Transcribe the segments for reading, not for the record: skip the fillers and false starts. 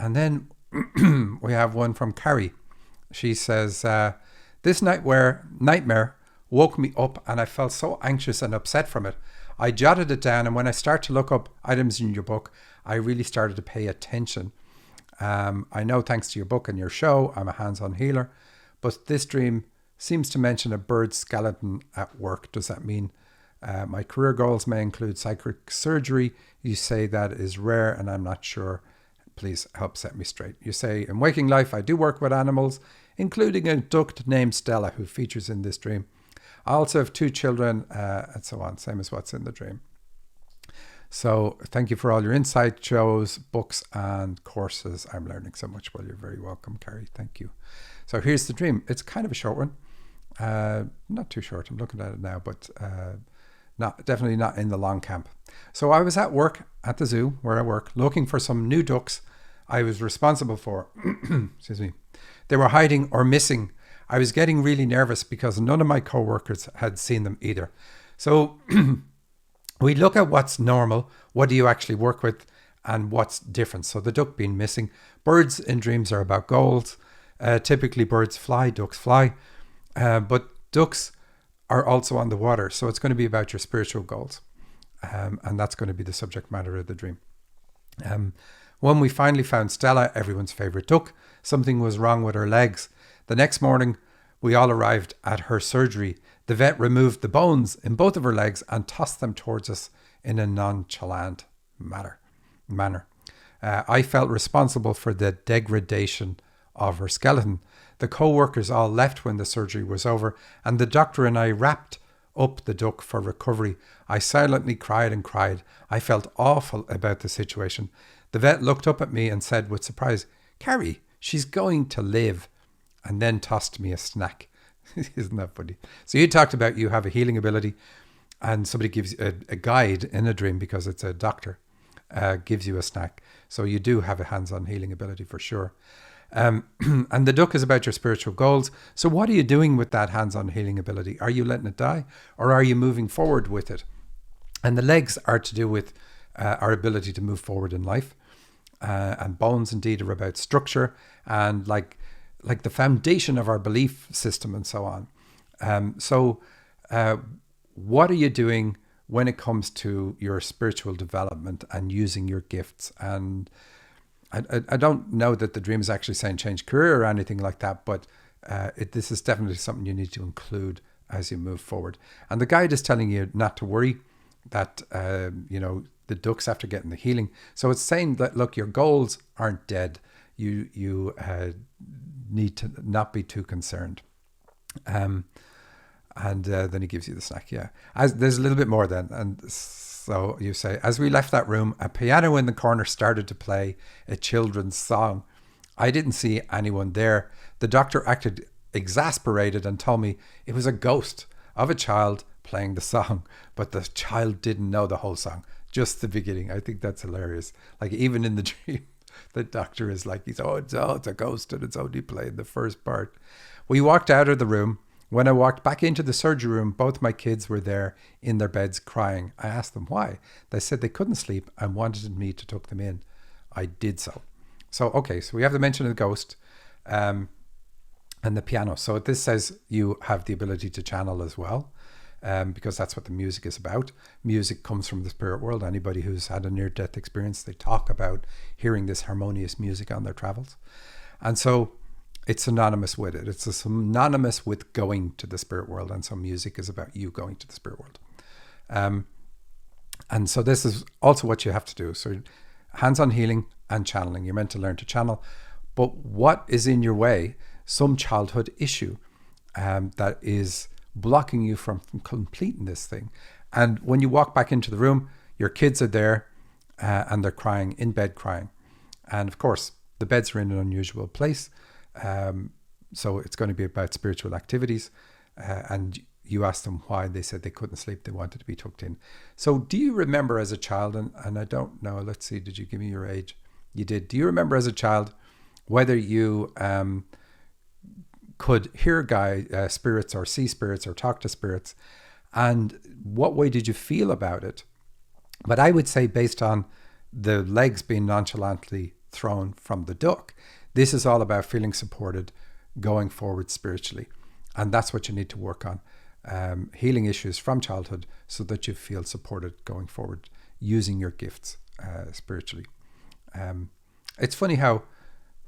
And then we have one from Carrie. She says, this nightmare woke me up and I felt so anxious and upset from it. I jotted it down, and when I start to look up items in your book, I really started to pay attention. I know thanks to your book and your show, I'm a hands-on healer, but this dream seems to mention a bird skeleton at work. Does that mean my career goals may include psychic surgery? You say that is rare and I'm not sure. Please help set me straight. You say, in waking life, I do work with animals, including a duck named Stella, who features in this dream. I also have 2 children, and so on, same as what's in the dream. So thank you for all your insight, shows, books, and courses. I'm learning so much. Well, you're very welcome, Carrie. Thank you. So here's the dream. It's kind of a short one. Not too short. I'm looking at it now, but definitely not in the long camp. So I was at work at the zoo where I work, looking for some new ducks I was responsible for. Excuse me. They were hiding or missing. I was getting really nervous because none of my co-workers had seen them either. So we look at what's normal, what do you actually work with, and what's different. So the duck being missing. Birds in dreams are about goals. Typically birds fly, ducks fly. But ducks are also on the water. So it's going to be about your spiritual goals. And that's going to be the subject matter of the dream. When we finally found Stella, everyone's favorite duck, something was wrong with her legs. The next morning, we all arrived at her surgery. The vet removed the bones in both of her legs and tossed them towards us in a nonchalant manner. I felt responsible for the degradation of her skeleton. The co-workers all left when the surgery was over, and the doctor and I wrapped up the duck for recovery. I silently cried and cried. I felt awful about the situation. The vet looked up at me and said with surprise, "Carrie, she's going to live," and then tossed me a snack. Isn't that funny? So you talked about you have a healing ability, and somebody gives you a guide in a dream because it's a doctor, gives you a snack. So you do have a hands-on healing ability for sure. And the duck is about your spiritual goals. So what are you doing with that hands-on healing ability? Are you letting it die, or are you moving forward with it? And the legs are to do with our ability to move forward in life. And bones indeed are about structure and like the foundation of our belief system and so on. So what are you doing when it comes to your spiritual development and using your gifts? And I don't know that the dream is actually saying change career or anything like that, but this is definitely something you need to include as you move forward. And the guide is telling you not to worry, that, the ducks after getting the healing. So it's saying that, look, your goals aren't dead. You need to not be too concerned. And then he gives you the snack. Yeah. There's a little bit more then. And so you say, as we left that room, a piano in the corner started to play a children's song. I didn't see anyone there. The doctor acted exasperated and told me it was a ghost of a child playing the song, but the child didn't know the whole song, just the beginning. I think that's hilarious. Like even in the dream, the doctor is like, it's a ghost and it's only playing the first part. We walked out of the room. When I walked back into the surgery room, both my kids were there in their beds crying. I asked them why. They said they couldn't sleep and wanted me to tuck them in. I did so. So, okay, so we have the mention of the ghost and the piano. So this says you have the ability to channel as well, because that's what the music is about. Music comes from the spirit world. Anybody who's had a near-death experience, they talk about hearing this harmonious music on their travels. And so it's synonymous with it. It's synonymous with going to the spirit world. And so music is about you going to the spirit world. And so this is also what you have to do. So hands-on healing and channeling. You're meant to learn to channel. But what is in your way? Some childhood issue that is blocking you from completing this thing. And when you walk back into the room, your kids are there and they're crying, in bed crying. And of course, the beds are in an unusual place. So it's going to be about spiritual activities. And you asked them why. They said they couldn't sleep. They wanted to be tucked in. So do you remember as a child, and I don't know, let's see, did you give me your age? You did. Do you remember as a child whether you could hear spirits or see spirits or talk to spirits? And what way did you feel about it? But I would say based on the legs being nonchalantly thrown from the duck. This is all about feeling supported, going forward spiritually. And that's what you need to work on. Healing issues from childhood so that you feel supported going forward, using your gifts spiritually. It's funny how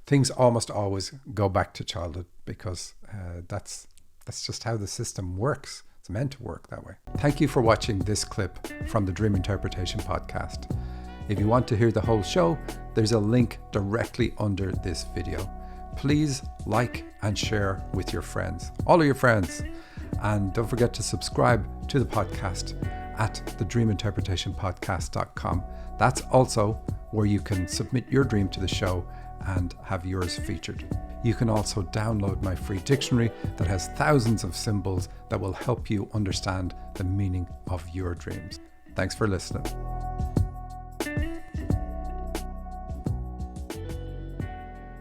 things almost always go back to childhood, because that's just how the system works. It's meant to work that way. Thank you for watching this clip from the Dream Interpretation Podcast. If you want to hear the whole show, there's a link directly under this video. Please like and share with your friends, all of your friends. And don't forget to subscribe to the podcast at thedreaminterpretationpodcast.com. That's also where you can submit your dream to the show and have yours featured. You can also download my free dictionary that has thousands of symbols that will help you understand the meaning of your dreams. Thanks for listening.